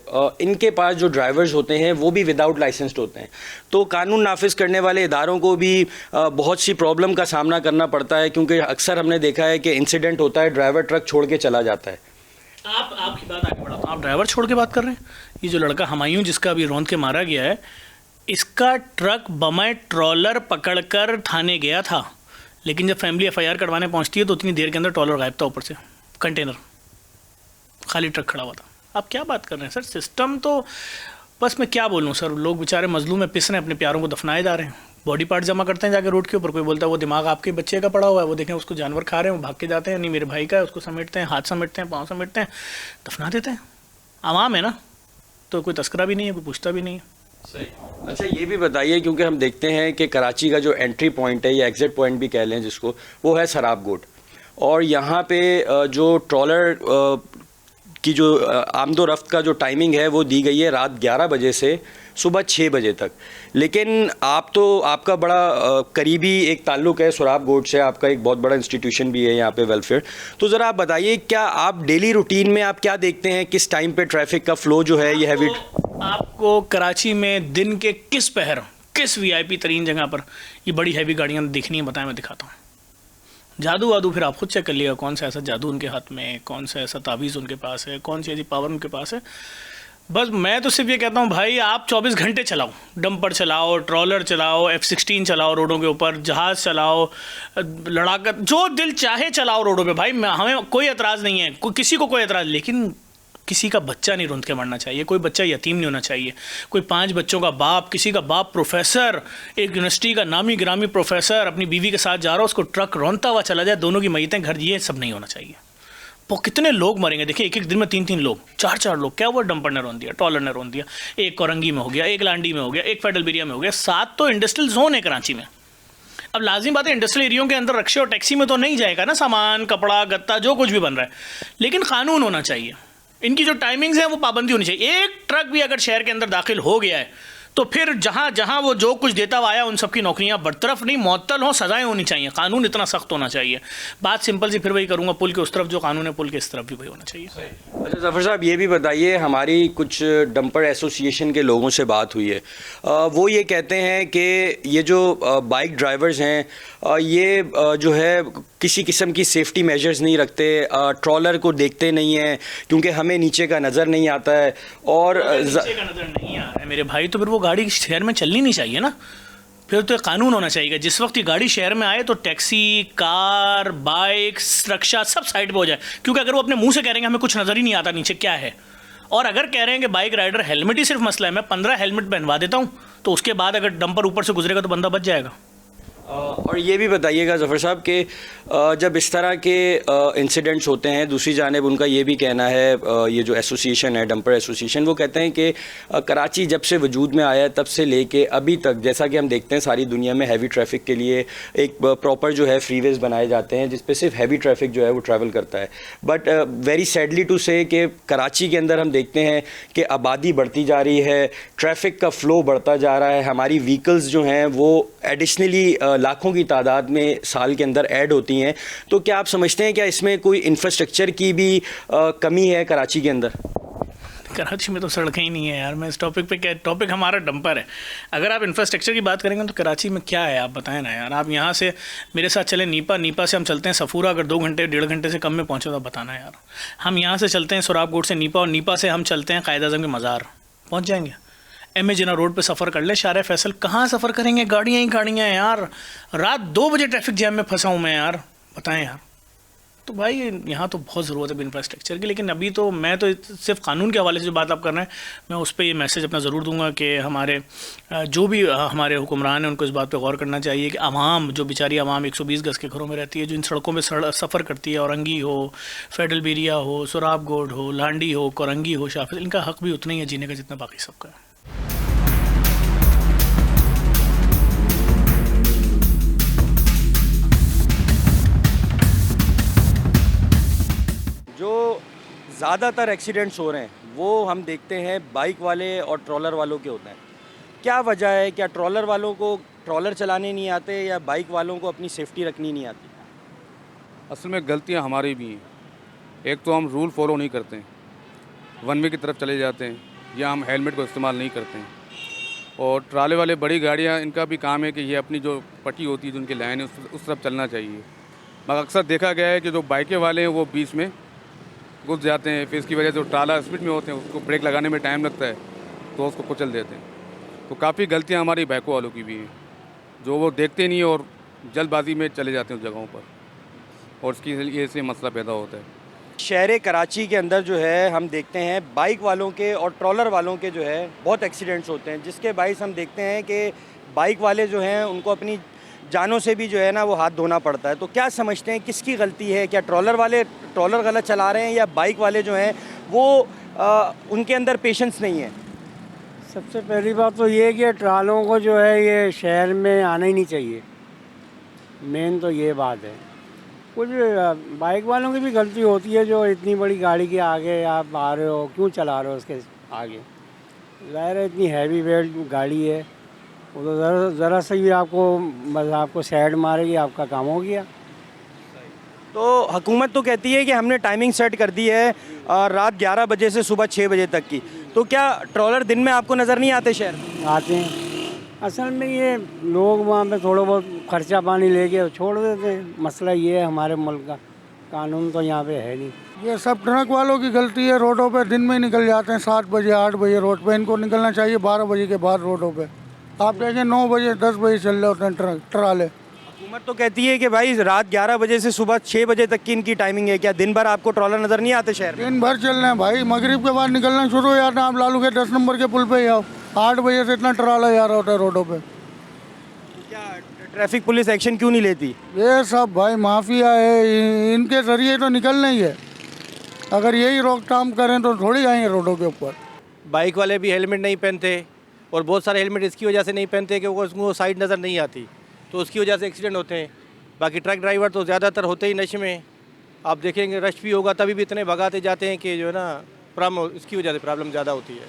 इनके पास जो ड्राइवर्स होते हैं वो भी विदाउट लाइसेंस्ड होते हैं। तो कानून नाफिज करने वाले इदारों को भी बहुत सी प्रॉब्लम का सामना करना पड़ता है, क्योंकि अक्सर हमने देखा है कि इंसिडेंट होता है, ड्राइवर ट्रक छोड़ के चला जाता है। आपकी बात आगे बढ़ाता हूँ। आप ड्राइवर छोड़ के बात कर रहे हैं। ये जो लड़का हुमायूं जिसका अभी रौंद के मारा गया है, इसका ट्रक बमय ट्रॉलर पकड़कर थाने गया था, लेकिन जब फैमिली एफआईआर करवाने पहुंचती है तो उतनी देर के अंदर ट्रॉलर गायब था, ऊपर से कंटेनर खाली ट्रक खड़ा हुआ था। आप क्या बात कर रहे हैं सर? सिस्टम तो बस मैं क्या बोलूँ सर, लोग बेचारे मजलूम में पिस रहे हैं, अपने प्यारों को दफनाए जा रहे हैं, बॉडी पार्ट जमा करते हैं जाके रोड के ऊपर। कोई बोलता है वो दिमाग आपके बच्चे का पड़ा हुआ है, वो देखें उसको जानवर खा रहे हैं, वो भाग के जाते हैं, नहीं मेरे भाई का है, उसको समेटते हैं, हाथ समेटते हैं, पाँव समेटते हैं, दफना देते हैं। आवाम है ना, तो कोई तस्करा भी नहीं है, कोई पूछता भी नहीं है। सही। अच्छा ये भी बताइए, क्योंकि हम देखते हैं कि कराची का जो एंट्री पॉइंट है या एग्ज़िट पॉइंट भी कह लें जिसको, वो है सराब गोट, और यहाँ पे जो ट्रॉलर की जो आमदोरफ्त का जो टाइमिंग है वो दी गई है रात 11 बजे से सुबह 6 बजे तक। लेकिन आपका बड़ा करीबी एक ताल्लुक़ है सराब गोट से, आपका एक बहुत बड़ा इंस्टीट्यूशन भी है यहाँ पे वेलफेयर। तो ज़रा आप बताइए, क्या आप डेली रूटीन में आप क्या देखते हैं, किस टाइम पे ट्रैफिक का फ़्लो जो है ये हैवी? आपको कराची में दिन के किस पहर, किस वीआईपी तरीन जगह पर ये बड़ी हैवी गाड़ियाँ दिखनी है, बताएं, मैं दिखाता हूँ। जादू वादू फिर आप खुद चेक कर लिएगा, कौन सा ऐसा जादू उनके हाथ में, कौन सा ऐसा तावीज़ उनके पास है, कौन सी ऐसी पावर उनके पास है। बस मैं तो सिर्फ ये कहता हूँ भाई, आप 24 घंटे चलाओ, डंपर चलाओ, ट्रॉलर चलाओ, F-16 चलाओ रोडों के ऊपर, जहाज़ चलाओ, लड़ाकर जो दिल चाहे चलाओ रोडों पे भाई, हमें कोई एतराज़ नहीं है, किसी को कोई एतराज़। लेकिन किसी का बच्चा नहीं रुंध के मरना चाहिए, कोई बच्चा यतीम नहीं होना चाहिए। कोई 5 बच्चों का बाप, किसी का बाप प्रोफेसर, एक यूनिवर्सिटी का नामी गिरामी प्रोफेसर अपनी बीवी के साथ जा रहा हो, उसको ट्रक रौंदता हुआ चला जाए, दोनों की मैयतें घर, ये सब नहीं होना चाहिए। वो कितने लोग मरेंगे, देखिए एक एक दिन में 3-3 लोग, 4-4 लोग। क्या वो डंपर ने रौंद दिया, ट्रॉलर ने रौंद दिया, एक कोरंगी में हो गया, एक लांडी में हो गया, एक फेडरल बेरिया में हो गया, 7 तो इंडस्ट्रियल जोन है कराची में। अब लाजिम बात है, इंडस्ट्रियल एरियो के अंदर रिक्शे और टैक्सी में तो नहीं जाएगा ना सामान, कपड़ा, गत्ता, जो कुछ भी बन रहा है, लेकिन कानून होना चाहिए। इनकी जो टाइमिंग्स हैं वो पाबंदी होनी चाहिए। एक ट्रक भी अगर शहर के अंदर दाखिल हो गया है तो फिर जहाँ जहाँ वो जो कुछ देता हुआ आया उन सबकी नौकरियाँ बरतरफ नहीं, मुअत्तल हों, सज़ाएं होनी चाहिए, कानून इतना सख्त होना चाहिए। बात सिंपल सी फिर वही करूँगा, पुल के उस तरफ जो कानून है पुल के इस तरफ भी वही होना चाहिए। अच्छा ज़फ़र साहब ये भी बताइए, हमारी कुछ डंपर एसोसिएशन के लोगों से बात हुई है, वो ये कहते हैं कि ये जो बाइक ड्राइवर्स हैं ये जो है किसी किस्म की सेफ्टी मेजर्स नहीं रखते, ट्रॉलर को देखते नहीं हैं क्योंकि हमें नीचे का नज़र नहीं आता है, और नीचे का नज़र नहीं आ रहा है मेरे भाई, तो फिर वो गाड़ी शहर में चलनी नहीं चाहिए ना, फिर तो कानून होना चाहिए। जिस वक्त ये गाड़ी शहर में आए तो टैक्सी, कार, बाइक, रिक्शा सब साइड पे हो जाए, क्योंकि अगर वो अपने मुंह से कह रहे हैं हमें कुछ नज़र ही नहीं आता नीचे क्या है, और अगर कह रहे हैं कि बाइक राइडर हेलमेट ही सिर्फ मसला है, मैं 15 हेलमेट पहनवा देता हूँ, तो उसके बाद अगर डंपर ऊपर से गुजरेगा तो बंदा बच जाएगा। और ये भी बताइएगा ज़फ़र साहब कि जब इस तरह के इंसिडेंट्स होते हैं, दूसरी जानिब उनका ये भी कहना है, ये जो एसोसिएशन है डंपर एसोसिएशन, वो कहते हैं कि कराची जब से वजूद में आया है तब से लेके अभी तक, जैसा कि हम देखते हैं सारी दुनिया में हैवी ट्रैफिक के लिए एक प्रॉपर जो है फ्रीवेज बनाए जाते हैं जिस पे सिर्फ हैवी ट्रैफिक जो है वो ट्रैवल करता है। बट वेरी सैडली टू से कि कराची के अंदर हम देखते हैं कि आबादी बढ़ती जा रही है, ट्रैफिक का फ़्लो बढ़ता जा रहा है, हमारी व्हीकल्स जो हैं वो एडिशनली लाखों की तादाद में साल के अंदर ऐड होती हैं। तो क्या आप समझते हैं क्या इसमें कोई इंफ्रास्ट्रक्चर की भी कमी है कराची के अंदर? कराची में तो सड़कें ही नहीं है यार। मैं इस टॉपिक पे, क्या टॉपिक हमारा डंपर है, अगर आप इंफ्रास्ट्रक्चर की बात करेंगे तो कराची में क्या है आप बताएं ना यार। आप यहाँ से मेरे साथ चले नीपा से हम चलते हैं सफूरा, अगर 2 घंटे 1.5 घंटे से कम में पहुँचे तो बताना यार। हम यहाँ से चलते हैं सोराब गोट से नीपा, और नीपा से हम चलते हैं कायद आज़म के मज़ार, पहुँच जाएंगे। एम.ए. जिन्ना रोड पे सफ़र कर ले, शारे फैसल, कहाँ सफ़र करेंगे, गाड़ियाँ ही गाड़ियाँ हैं यार। रात 2 बजे ट्रैफिक जैम में फंसा हूँ मैं यार, बताएं यार। तो भाई यहाँ तो बहुत ज़रूरत है इंफ्रास्ट्रक्चर की, लेकिन अभी तो मैं तो सिर्फ कानून के हवाले से जो बात आप कर रहे हैं, मैं उस पर ये मैसेज अपना ज़रूर दूंगा कि हमारे जो भी हमारे हुक्मरान हैं उनको इस बात पे गौर करना चाहिए कि आवाम, जो बेचारी आवाम 120 गज़ के घरों में रहती है, जो इन सड़कों में सफ़र करती है, औरंगी हो, फेडरल बेरिया हो, सोराब गोड हो, लांडी हो, कोरंगी हो, शाफिल, इनका हक़ भी उतना ही है जीने का जितना बाकी सबका है। जो ज़्यादातर एक्सीडेंट्स हो रहे हैं वो हम देखते हैं बाइक वाले और ट्रॉलर वालों के होते हैं। क्या वजह है? क्या ट्रॉलर वालों को ट्रॉलर चलाने नहीं आते या बाइक वालों को अपनी सेफ्टी रखनी नहीं आती? असल में गलतियां हमारी भी हैं। एक तो हम रूल फॉलो नहीं करते हैं, वन वे की तरफ चले जाते हैं, या हम हेलमेट को इस्तेमाल नहीं करते हैं। और ट्राले वाले बड़ी गाड़ियां, इनका भी काम है कि ये अपनी जो पट्टी होती है, जो उनकी लाइन है, उस तरफ चलना चाहिए। मगर अक्सर देखा गया है कि जो बाइकें वाले हैं वो बीच में घुस जाते हैं, फिर इसकी वजह से ट्राला स्पीड में होते हैं, उसको ब्रेक लगाने में टाइम लगता है तो उसको कुचल देते हैं। तो काफ़ी गलतियाँ हमारी बाइकों वालों की भी हैं, जो वो देखते नहीं और जल्दबाजी में चले जाते हैं उस जगहों पर, और इसकी वजह से मसला पैदा होता है। शहर कराची के अंदर जो है हम देखते हैं बाइक वालों के और ट्रॉलर वालों के जो है बहुत एक्सीडेंट्स होते हैं, जिसके बाइस हम देखते हैं कि बाइक वाले जो हैं उनको अपनी जानों से भी जो है ना वो हाथ धोना पड़ता है। तो क्या समझते हैं किसकी गलती है? क्या ट्रॉलर वाले ट्रॉलर गलत चला रहे हैं या बाइक वाले जो हैं वो उनके अंदर पेशेंस नहीं है? सबसे पहली बात तो ये है कि ट्रालों को जो है ये शहर में आना ही नहीं चाहिए, मेन तो ये बात है। कुछ बाइक वालों की भी गलती होती है, जो इतनी बड़ी गाड़ी के आगे आप आ रहे हो, क्यों चला रहे हो उसके आगे? ज़ाहिर है इतनी हैवी वेट गाड़ी है, वो तो ज़रा से भी आपको साइड मारेगी, आपका काम हो गया। तो हुकूमत तो कहती है कि हमने टाइमिंग सेट कर दी है रात 11 बजे से सुबह 6 बजे तक की, तो क्या ट्रॉलर दिन में आपको नज़र नहीं आते शहर? आते हैं। असल में ये लोग वहाँ पे थोड़ा बहुत खर्चा पानी लेके छोड़ देते हैं। मसला ये है हमारे मुल्क का, कानून तो यहाँ पे है नहीं। ये सब ट्रक वालों की गलती है। रोडों पे दिन में निकल जाते हैं 7 बजे 8 बजे रोड पे, इनको निकलना चाहिए 12 बजे के बाद रोडों पे। आप देखें 9 बजे 10 बजे चल रहे होते हैं ट्राले। हुकूमत तो कहती है कि भाई रात 11 बजे से सुबह 6 बजे तक की इनकी टाइमिंग है, क्या दिन भर आपको ट्रॉलर नज़र नहीं आते शहर में? दिन भर चल रहे हैं भाई, मगरिब के बाद निकलना शुरू हो जाता है। आप लालू के 10 नंबर के पुल पे ही आओ, 8 बजे से इतना ट्राला जा रहा होता है रोडों पे। क्या ट्रैफिक पुलिस एक्शन क्यों नहीं लेती? ये सब भाई माफिया है, इनके जरिए तो निकलना ही है। अगर यही रोकथाम करें तो थोड़ी आएंगे रोडों के ऊपर। बाइक वाले भी हेलमेट नहीं पहनते, और बहुत सारे हेलमेट इसकी वजह से नहीं पहनते कि उसको साइड नज़र नहीं आती, तो उसकी वजह से एक्सीडेंट होते हैं। बाकी ट्रक ड्राइवर तो ज़्यादातर होते ही नशे में। आप देखेंगे रश भी होगा तभी भी इतने भगाते जाते हैं कि जो है ना प्रॉब्लम, इसकी वजह से प्रॉब्लम ज़्यादा होती है।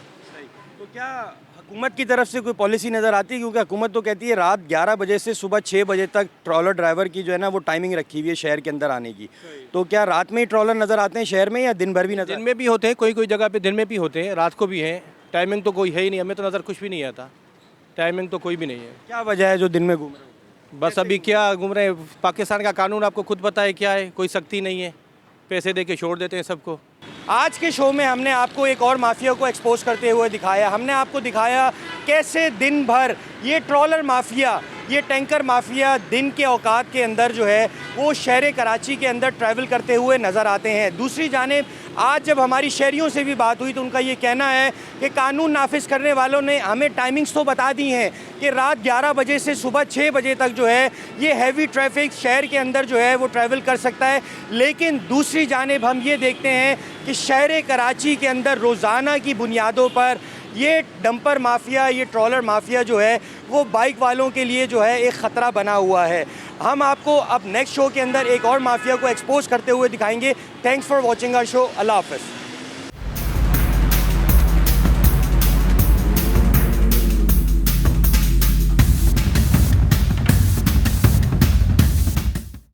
तो क्या हुकूमत की तरफ से कोई पॉलिसी नज़र आती है? क्योंकि हुकूमत तो कहती है रात 11 बजे से सुबह 6 बजे तक ट्रॉलर ड्राइवर की जो है ना वो टाइमिंग रखी हुई है शहर के अंदर आने की। तो क्या रात में ही ट्रॉलर नज़र आते हैं शहर में या दिन भर भी नज़र? दिन में भी होते हैं, कोई कोई जगह पे दिन में भी होते हैं, रात को भी हैं। टाइमिंग तो कोई है ही नहीं, हमें तो नज़र कुछ भी नहीं आता, टाइमिंग तो कोई भी नहीं है। क्या वजह है जो दिन में घूम रहे हो? बस अभी क्या घूम रहे हैं, पाकिस्तान का कानून आपको खुद पता है क्या है, कोई सख्ती नहीं है, पैसे दे के छोड़ देते हैं सबको। आज के शो में हमने आपको एक और माफिया को एक्सपोज करते हुए दिखाया। हमने आपको दिखाया कैसे दिन भर ये ट्रॉलर माफिया, ये टैंकर माफिया दिन के औकात के अंदर जो है वो शहर कराची के अंदर ट्रैवल करते हुए नज़र आते हैं। दूसरी जानिब आज जब हमारी शहरियों से भी बात हुई तो उनका ये कहना है कि कानून नाफिज करने वालों ने हमें टाइमिंग्स तो बता दी हैं कि रात 11 बजे से सुबह 6 बजे तक जो है ये हैवी ट्रैफिक शहर के अंदर जो है वो ट्रैवल कर सकता है। लेकिन दूसरी जानिब हम ये देखते हैं कि शहर कराची के अंदर रोज़ाना की बुनियादों पर ये डंपर माफिया, ये ट्रॉलर माफिया जो है वो बाइक वालों के लिए जो है एक ख़तरा बना हुआ है। हम आपको अब नेक्स्ट शो के अंदर एक और माफिया को एक्सपोज करते हुए दिखाएंगे। Thanks for watching our show. अल्लाह हाफ़िज़।